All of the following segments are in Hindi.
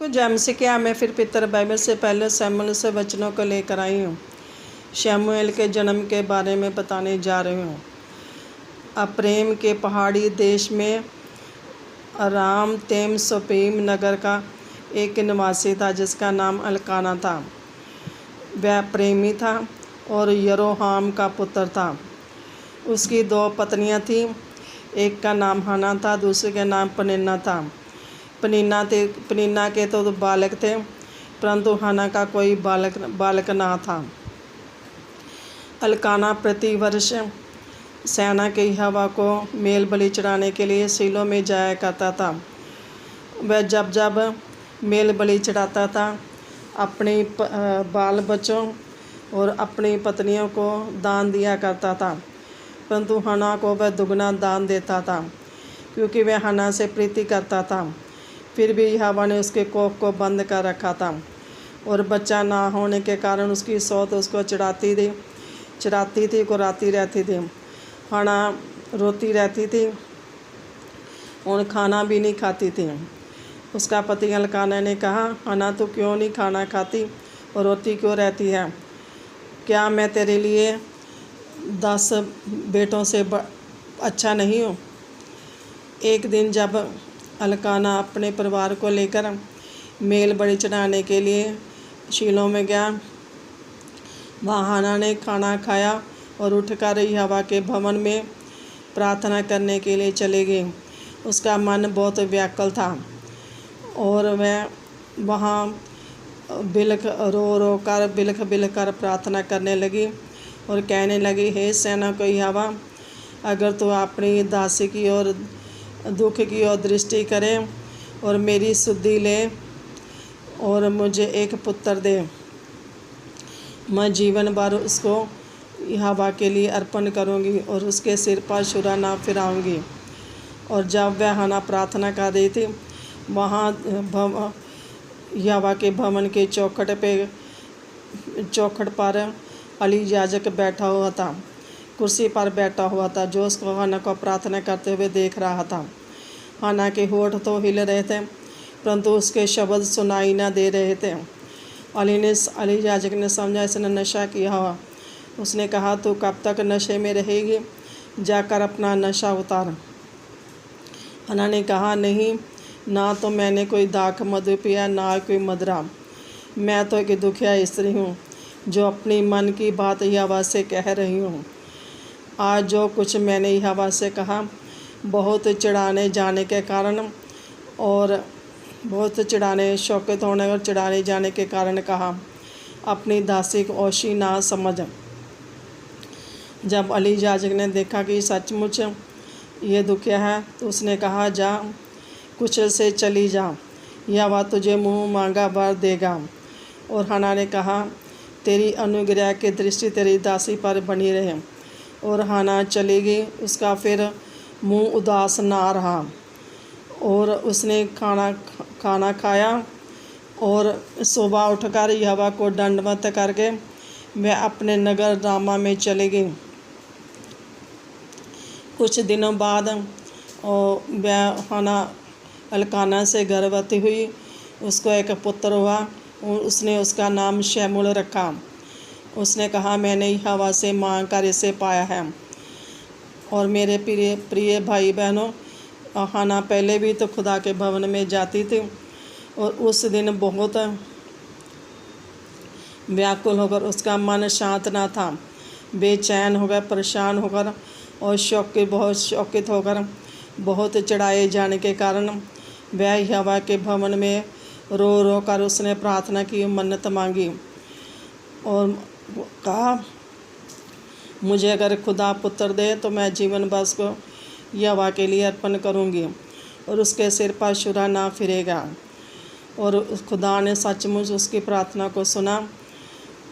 कुछ से क्या मैं फिर पितर बाइबल से पहले शमूएल से वचनों को लेकर आई हूँ। शमूएल के जन्म के बारे में बताने जा रही हूँ। अप्रेम के पहाड़ी देश में राम तेम सोपीम नगर का एक निवासी था जिसका नाम अल्काना था। वह प्रेमी था और यरोहाम का पुत्र था। उसकी 2 पत्नियां थीं। एक का नाम हना था, दूसरे का नाम पनिन्ना था। पनिन्ना के तो बालक थे, परंतु हना का कोई बालक ना था। अल्काना प्रतिवर्ष सेना के हवा को मेल बलि चढ़ाने के लिए शीलो में जाया करता था। वह जब जब मेल बलि चढ़ाता था अपने बाल बच्चों और अपनी पत्नियों को दान दिया करता था, परंतु हना को वह दुगना दान देता था क्योंकि वह हना से प्रीति करता था। फिर भी हवा ने उसके कोख को बंद कर रखा था और बच्चा ना होने के कारण उसकी सौत उसको चढ़ाती थी, कुराती रहती थी। हना रोती रहती थी और खाना भी नहीं खाती थी। उसका पति अल्काना ने कहा, हना तू क्यों नहीं खाना खाती और रोती क्यों रहती है? क्या मैं तेरे लिए 10 बेटों से अच्छा नहीं हूँ? एक दिन जब अल्काना अपने परिवार को लेकर मेल बलि चढ़ाने के लिए शीलो में गया, वहाँ हना ने खाना खाया और उठकर यहोवा के भवन में प्रार्थना करने के लिए चले गई। उसका मन बहुत व्याकुल था और वह वहाँ बिलख कर प्रार्थना करने लगी और कहने लगी, हे सेना को यहोवा, अगर तू अपनी दासी की ओर दुख की ओर दृष्टि करे और मेरी सुधि ले और मुझे एक पुत्र दे, मैं जीवन भर उसको यहोवा के लिए अर्पण करूँगी और उसके सिर पर छुरा ना फिराऊँगी। और जब वह हना प्रार्थना कर रही थी, वहाँ यहोवा के भवन के चौखट पर अली याजक बैठा हुआ था, कुर्सी पर बैठा हुआ था, जो उसको हना को प्रार्थना करते हुए देख रहा था। हना के होठ तो हिल रहे थे, परंतु उसके शब्द सुनाई न दे रहे थे। अली याजक ने समझा इसने नशा किया हुआ। उसने कहा, तू कब तक नशे में रहेगी? जाकर अपना नशा उतार। हना ने कहा, नहीं, ना तो मैंने कोई दाख मधु पिया, ना कोई मदरा। मैं तो एक दुखिया स्त्री हूँ जो अपनी मन की बात यहोवा से कह रही हूँ। आज जो कुछ मैंने यहोवा से कहा, बहुत चढ़ाने जाने के कारण और शौकत होने और चढ़ाने जाने के कारण कहा, अपनी दासी को ओशी ना समझ। जब अली याजक ने देखा कि सचमुच ये दुखिया है, तो उसने कहा, जा, कुशल से चली जा, यहोवा तुझे मुँह मांगा वर देगा। और हना ने कहा, तेरी अनुग्रह की दृष्टि तेरी दासी पर बनी रहे। और हना चली गई। उसका फिर मुँह उदास ना रहा और उसने खाना खाया और सुबह उठकर यहोवा को दंडवत करके वह अपने नगर रामा में चली गई। कुछ दिनों बाद वह हना अल्काना से गर्भवती हुई। उसको एक पुत्र हुआ और उसने उसका नाम शमूएल रखा। उसने कहा, मैंने यहोवा से मांग कर इसे पाया है। और मेरे प्रिय भाई बहनों, हना पहले भी तो खुदा के भवन में जाती थी और उस दिन बहुत व्याकुल होकर उसका मन शांत ना था। बेचैन होकर, परेशान होकर और शौकित होकर बहुत चढ़ाए जाने के कारण वह यहोवा के भवन में रो कर उसने प्रार्थना की, मन्नत मांगी और कहा, मुझे अगर खुदा पुत्र दे तो मैं जीवन भर उसको यहोवा के लिए अर्पण करूंगी और उसके सिर पर छुरा ना फिरेगा। और खुदा ने सचमुच उसकी प्रार्थना को सुना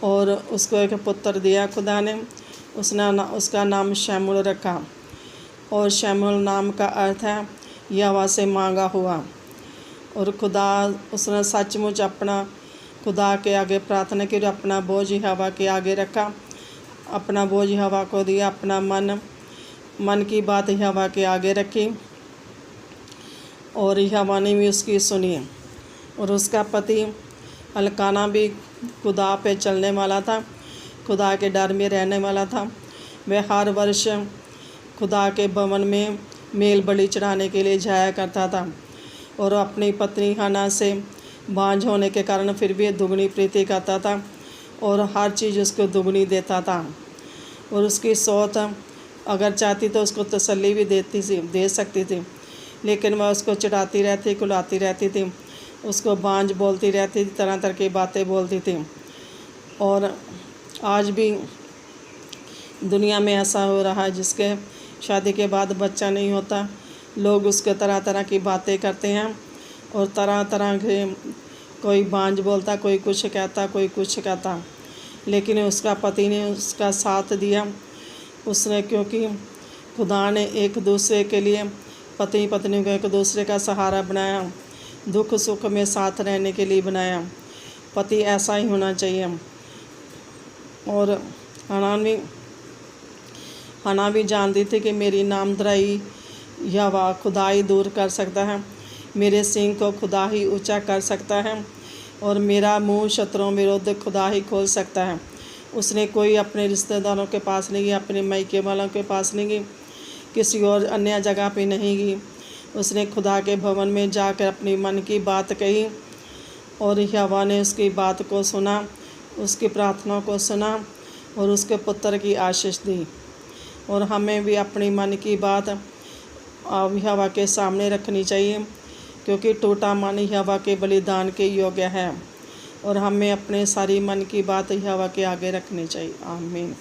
और उसको एक पुत्र दिया। खुदा ने उसका नाम शमूएल रखा और शमूएल नाम का अर्थ है यहोवा से मांगा हुआ। और उसने सचमुच अपना खुदा के आगे प्रार्थना की, अपना बोझ यहोवा के आगे रखा, अपना बोझ यहोवा को दिया, अपना मन की बात यहोवा के आगे रखी और यहोवा ने भी उसकी सुनी। और उसका पति अल्काना भी खुदा पे चलने वाला था, खुदा के डर में रहने वाला था। वह हर वर्ष खुदा के भवन में मेल बलि चढ़ाने के लिए जाया करता था और अपनी पत्नी हन्ना से बांझ होने के कारण फिर भी दुगनी प्रीति करता था और हर चीज़ उसको दुगनी देता था। और उसकी सौत अगर चाहती तो उसको तसल्ली भी दे सकती थी, लेकिन वह उसको चिढ़ाती रहती, कुलाती रहती थी, उसको बांझ बोलती रहती थी, तरह तरह की बातें बोलती थी। और आज भी दुनिया में ऐसा हो रहा है, जिसके शादी के बाद बच्चा नहीं होता, लोग उसके तरह तरह की बातें करते हैं और तरह तरह के, कोई बांझ बोलता, कोई कुछ कहता, कोई कुछ कहता। लेकिन उसका पति ने उसका साथ दिया। उसने, क्योंकि खुदा ने एक दूसरे के लिए, पति पत्नी को एक दूसरे का सहारा बनाया, दुख सुख में साथ रहने के लिए बनाया। पति ऐसा ही होना चाहिए। और हन्ना भी जानती थी कि मेरी नामधराई यहोवा खुदा ही दूर कर सकता है, मेरे सींग को खुदा ही ऊंचा कर सकता है और मेरा मुंह शत्रुओं विरुद्ध खुदा ही खोल सकता है। उसने कोई अपने रिश्तेदारों के पास नहीं गई, अपने मायके वालों के पास नहीं गई, किसी और अन्य जगह पे नहीं गई। उसने खुदा के भवन में जाकर अपनी मन की बात कही और यहोवा ने उसकी बात को सुना, उसकी प्रार्थना को सुना और उसके पुत्र की आशीष दी। और हमें भी अपनी मन की बात यहोवा के सामने रखनी चाहिए, क्योंकि टूटा मन यहोवा के बलिदान के योग्य है और हमें अपने सारी मन की बात यहोवा के आगे रखनी चाहिए। आमीन।